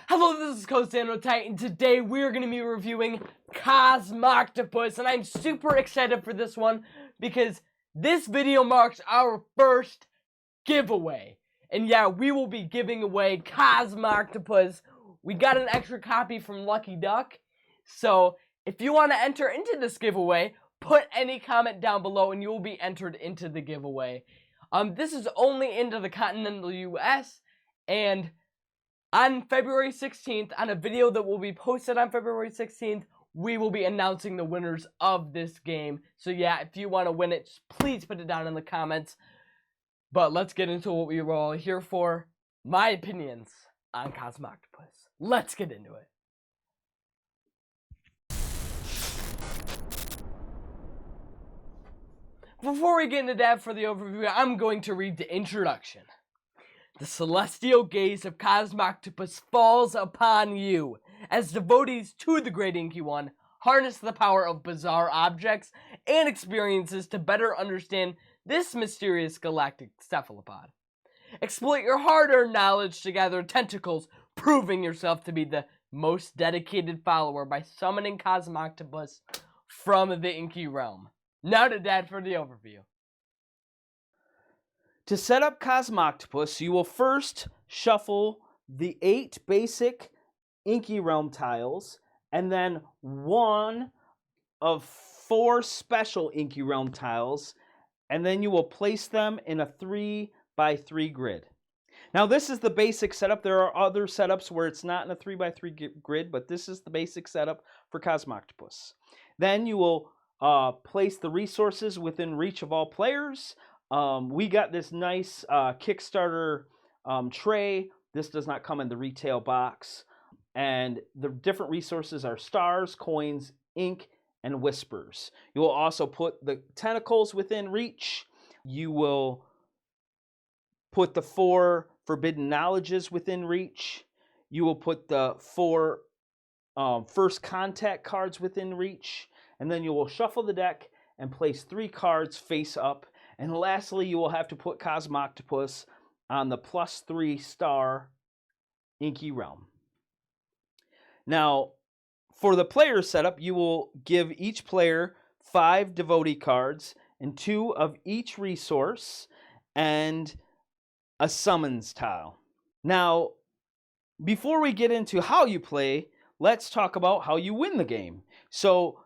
Hello, this is Cosmoctopus, and today we're going to be reviewing Cosmoctopus, and I'm super excited for this one because this video marks our first giveaway. And yeah, we will be giving away Cosmoctopus. We got an extra copy from Lucky Duck, so if you want to enter into this giveaway, put any comment down below and you will be entered into the giveaway. This is only into the continental US, and on February 16th, on a video that will be posted on February 16th, we will be announcing the winners of this game. So yeah, if you want to win it, please put it down in the comments. But let's get into what we were all here for. My opinions on Cosmoctopus. Let's get into it. Before we get into that for the overview, I'm going to read the introduction. The celestial gaze of Cosmoctopus falls upon you as devotees to the Great Inky One harness the power of bizarre objects and experiences to better understand this mysterious galactic cephalopod. Exploit your hard-earned knowledge to gather tentacles, proving yourself to be the most dedicated follower by summoning Cosmoctopus from the Inky realm. Now to Dad for the overview. To set up Cosmoctopus, you will first shuffle the 8 basic Inky Realm tiles, and then 1 of 4 special Inky Realm tiles, and then you will place them in a 3x3 grid. Now this is the basic setup. There are other setups where it's not in a 3x3 grid, but this is the basic setup for Cosmoctopus. Then you will place the resources within reach of all players. We got this nice Kickstarter tray. This does not come in the retail box. And the different resources are stars, coins, ink, and whispers. You will also put the tentacles within reach. You will put the 4 forbidden knowledges within reach. You will put the 4 first contact cards within reach. And then you will shuffle the deck and place 3 cards face up. And lastly, you will have to put Cosmoctopus on the +3 star Inky Realm. Now, for the player setup, you will give each player 5 devotee cards and 2 of each resource and a summons tile. Now, before we get into how you play, let's talk about how you win the game. So,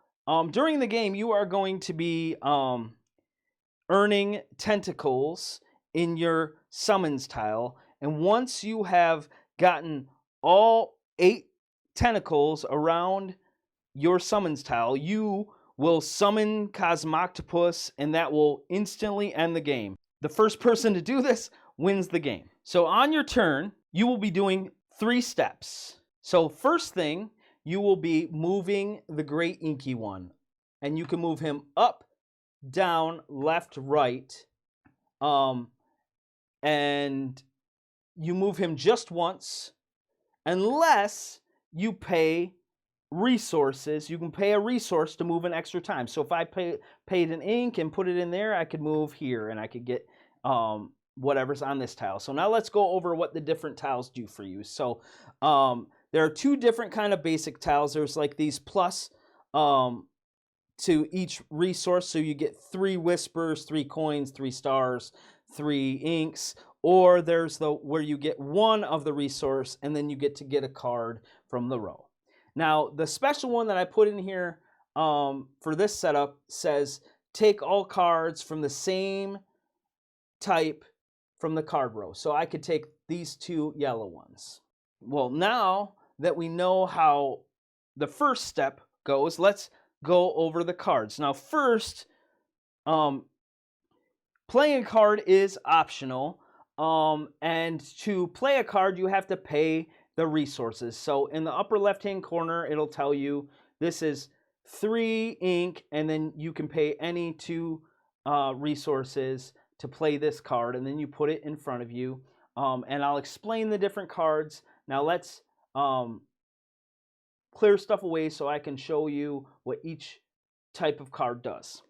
during the game, you are going to be earning tentacles in your summons tile, and once you have gotten all 8 tentacles around your summons tile, you will summon Cosmoctopus, and that will instantly end the game. The first person to do this wins the game. So on your turn, you will be doing 3 steps. So first thing, you will be moving the Great Inky One, and you can move him up, down, left, right, and you move him just once, unless you pay resources. You can pay a resource to move an extra time. So if I paid an ink and put it in there, I could move here and I could get whatever's on this tile. So now let's go over what the different tiles do for you. So there are 2 different kind of basic tiles. There's like these plus to each resource, so you get 3 whispers, 3 coins, 3 stars, 3 inks, or there's the where you get 1 of the resource and then you get to get a card from the row. Now the special one that I put in here for this setup says take all cards from the same type from the card row. So I could take these 2 yellow ones. Well, now that we know how the first step goes, let's go over the cards. Now first, playing a card is optional, and to play a card you have to pay the resources. So in the upper left hand corner it'll tell you this is 3 ink, and then you can pay any 2 resources to play this card, and then you put it in front of you, and I'll explain the different cards. Now let's clear stuff away so I can show you what each type of card does.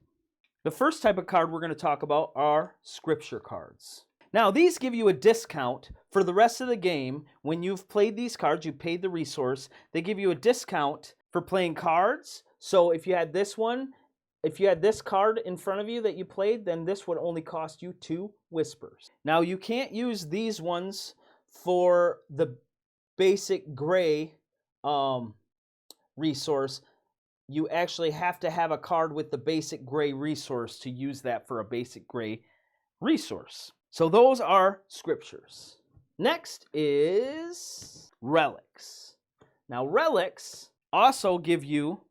The first type of card we're going to talk about are scripture cards. Now, these give you a discount for the rest of the game. When you've played these cards, you paid the resource, they give you a discount for playing cards. So if you had this one, if you had this card in front of you that you played, then this would only cost you 2 Whispers. Now, you can't use these ones for the basic gray resource. You actually have to have a card with the basic gray resource to use that for a basic gray resource. So those are scriptures. Next is relics. Now, relics also give you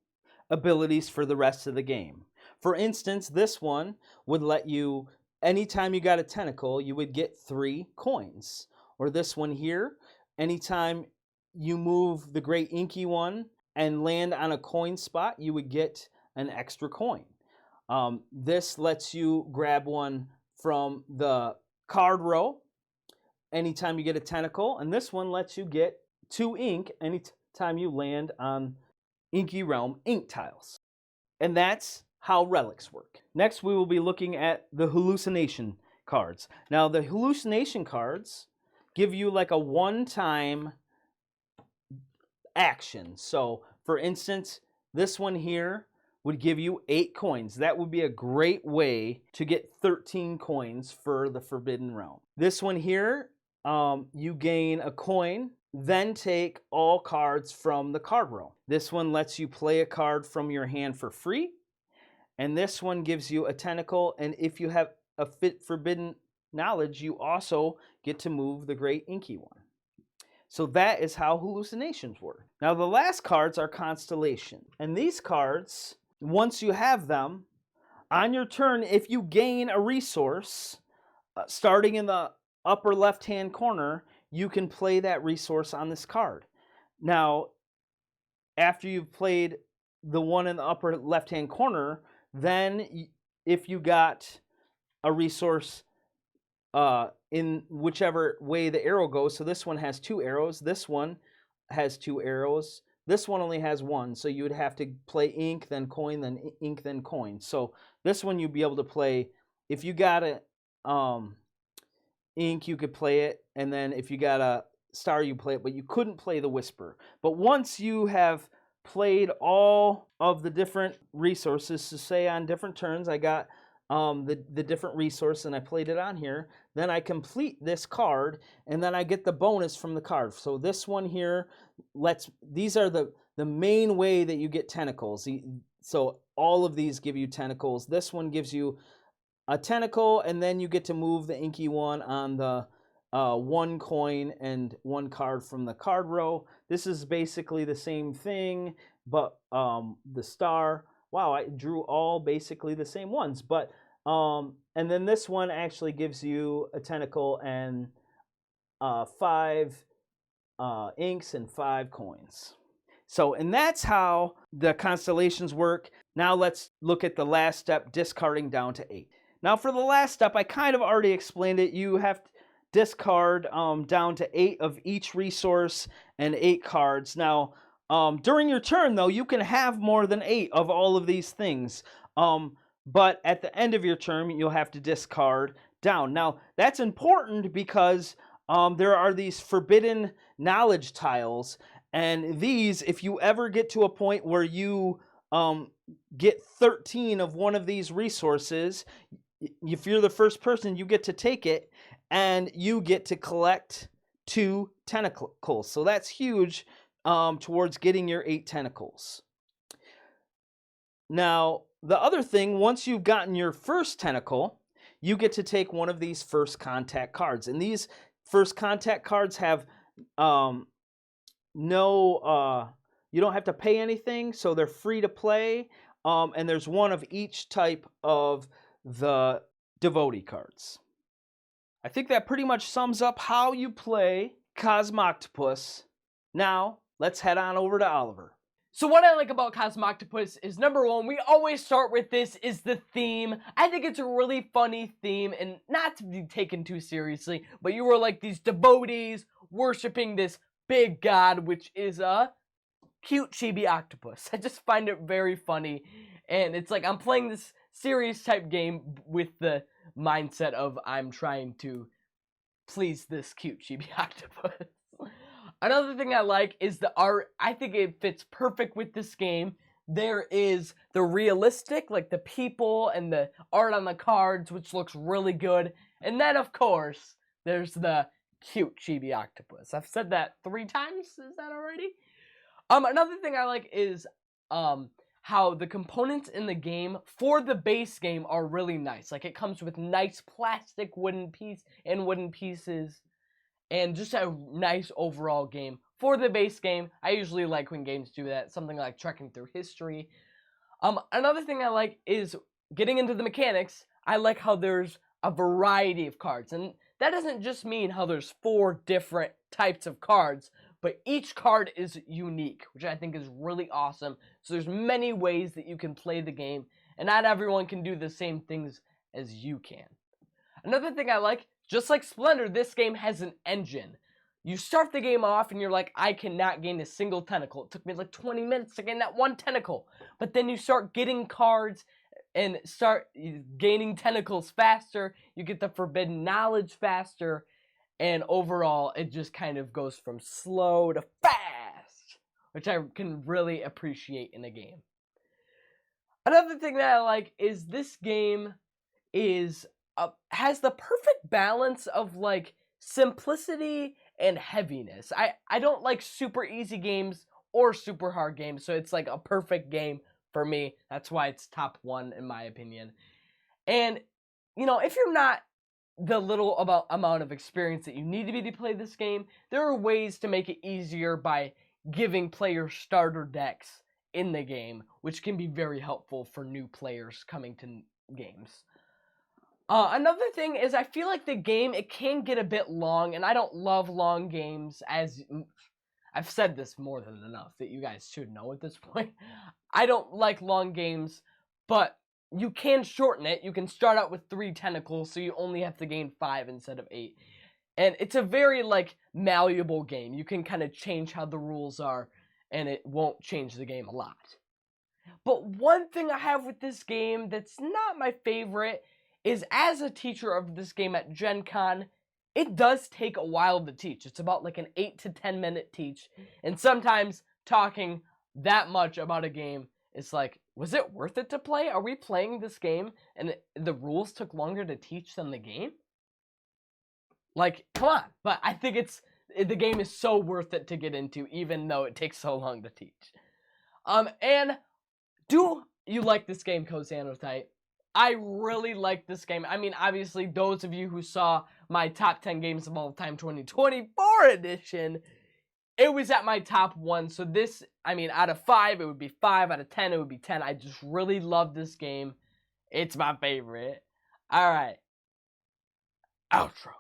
abilities for the rest of the game. For instance, this one would let you, anytime you got a tentacle, you would get 3 coins. Or this one here, anytime you move the great inky one and land on a coin spot, you would get an extra coin. This lets you grab one from the card row anytime you get a tentacle, and this one lets you get 2 ink anytime you land on Inky Realm ink tiles. And that's how relics work. Next, we will be looking at the hallucination cards. Now, the hallucination cards give you like a one-time action. So, for instance, this one here would give you 8 coins. That would be a great way to get 13 coins for the Forbidden Realm. This one here, you gain a coin, then take all cards from the card row. This one lets you play a card from your hand for free. And this one gives you a tentacle, and if you have a forbidden knowledge, you also get to move the great inky one. So that is how hallucinations work. Now, the last cards are constellation. And these cards, once you have them, on your turn, if you gain a resource, starting in the upper left-hand corner, you can play that resource on this card. Now, after you've played the one in the upper left-hand corner, then if you got a resource in whichever way the arrow goes, so this one has 2 arrows, this one has 2 arrows, this one only has 1, so you would have to play ink, then coin, then ink, then coin. So this one you'd be able to play, if you got a ink, you could play it, and then if you got a star, you play it, but you couldn't play the whisper. But once you have played all of the different resources, so say on different turns I got the different resource and I played it on here, then I complete this card and then I get the bonus from the card. So this one here, these are the main way that you get tentacles. So all of these give you tentacles. This one gives you a tentacle, and then you get to move the inky one on the 1 coin and 1 card from the card row. This is basically the same thing, but the star, wow, I drew all basically the same ones. But and then this one actually gives you a tentacle and 5 inks and 5 coins. So, and that's how the constellations work. Now let's look at the last step, discarding down to 8. Now for the last step, I kind of already explained it. You have to discard down to 8 of each resource and 8 cards. Now, during your turn, though, you can have more than 8 of all of these things. But at the end of your turn, you'll have to discard down. Now, that's important because there are these forbidden knowledge tiles. And these, if you ever get to a point where you get 13 of one of these resources, if you're the first person, you get to take it, and you get to collect 2 tentacles. So that's huge towards getting your 8 tentacles. Now, the other thing, once you've gotten your first tentacle, you get to take one of these first contact cards. And these first contact cards have you don't have to pay anything, so they're free to play. And there's one of each type of the devotee cards. I think that pretty much sums up how you play Cosmoctopus. Now, let's head on over to Oliver. So what I like about Cosmoctopus is, number one, we always start with this is the theme. I think it's a really funny theme, and not to be taken too seriously, but you were like these devotees worshiping this big god, which is a cute chibi octopus. I just find it very funny, and it's like I'm playing this serious type game with the mindset of I'm trying to please this cute chibi octopus. Another thing I like is the art. I think it fits perfect with this game. There is the realistic, like the people and the art on the cards, which looks really good. And then, of course, there's the cute chibi octopus. I've said that 3 times. Is that already? Another thing I like is how the components in the game for the base game are really nice. Like, it comes with nice plastic wooden pieces, and just a nice overall game for the base game. I usually like when games do that, something like trekking through history. Another thing I like is getting into the mechanics. I like how there's a variety of cards, and that doesn't just mean how there's 4 different types of cards, but each card is unique, which I think is really awesome. So there's many ways that you can play the game, and not everyone can do the same things as you can. Another thing I like, just like Splendor, this game has an engine. You start the game off and you're like, I cannot gain a single tentacle. It took me like 20 minutes to gain that 1 tentacle. But then you start getting cards and start gaining tentacles faster. You get the forbidden knowledge faster. And overall, it just kind of goes from slow to fast, which I can really appreciate in a game. Another thing that I like is this game has the perfect balance of like simplicity and heaviness. I don't like super easy games or super hard games, so it's like a perfect game for me. That's why it's top 1 in my opinion. And you know, if you're not the little amount of experience that you need to be to play this game, there are ways to make it easier by giving players starter decks in the game, which can be very helpful for new players coming to games. Another thing is I feel like the game, it can get a bit long, and I don't love long games, as I've said this more than enough that you guys should know at this point. I don't like long games, but you can shorten it. You can start out with 3 tentacles, so you only have to gain 5 instead of 8. And it's a very, like, malleable game. You can kind of change how the rules are, and it won't change the game a lot. But one thing I have with this game that's not my favorite is, as a teacher of this game at Gen Con, it does take a while to teach. It's about like an 8 to 10 minute teach. And sometimes talking that much about a game, it's like, was it worth it to play? Are we playing this game and the rules took longer to teach than the game? Like, come on. But I think the game is so worth it to get into, even though it takes so long to teach. And do you like this game, Cosmoctopus? I really like this game. I mean, obviously, those of you who saw my top 10 games of all time 2024 edition, it was at my top 1. So this, I mean, out of 5, it would be 5. Out of 10, it would be 10. I just really love this game. It's my favorite. All right. Outro.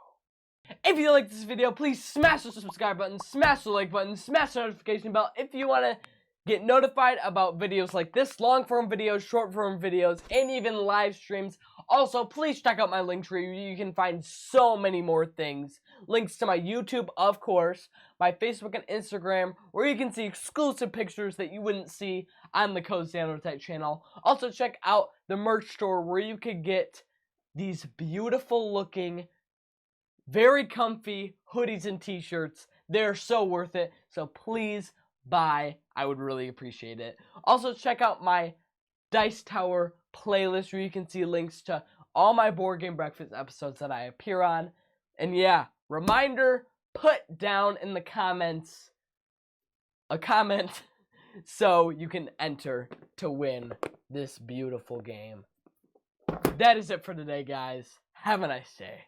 If you like this video, please smash the subscribe button, smash the like button, smash the notification bell if you want to get notified about videos like this, long-form videos, short-form videos, and even live streams. Also, please check out my link tree. You can find so many more things. Links to my YouTube, of course, my Facebook and Instagram, where you can see exclusive pictures that you wouldn't see on the Cosmoctopus channel. Also, check out the merch store, where you could get these beautiful-looking, very comfy hoodies and t-shirts. They're so worth it, so please buy. I would really appreciate it. Also, check out my Dice Tower playlist, where you can see links to all my Board Game Breakfast episodes that I appear on. And yeah, reminder, put down in the comments a comment so you can enter to win this beautiful game. That is it for today, guys. Have a nice day.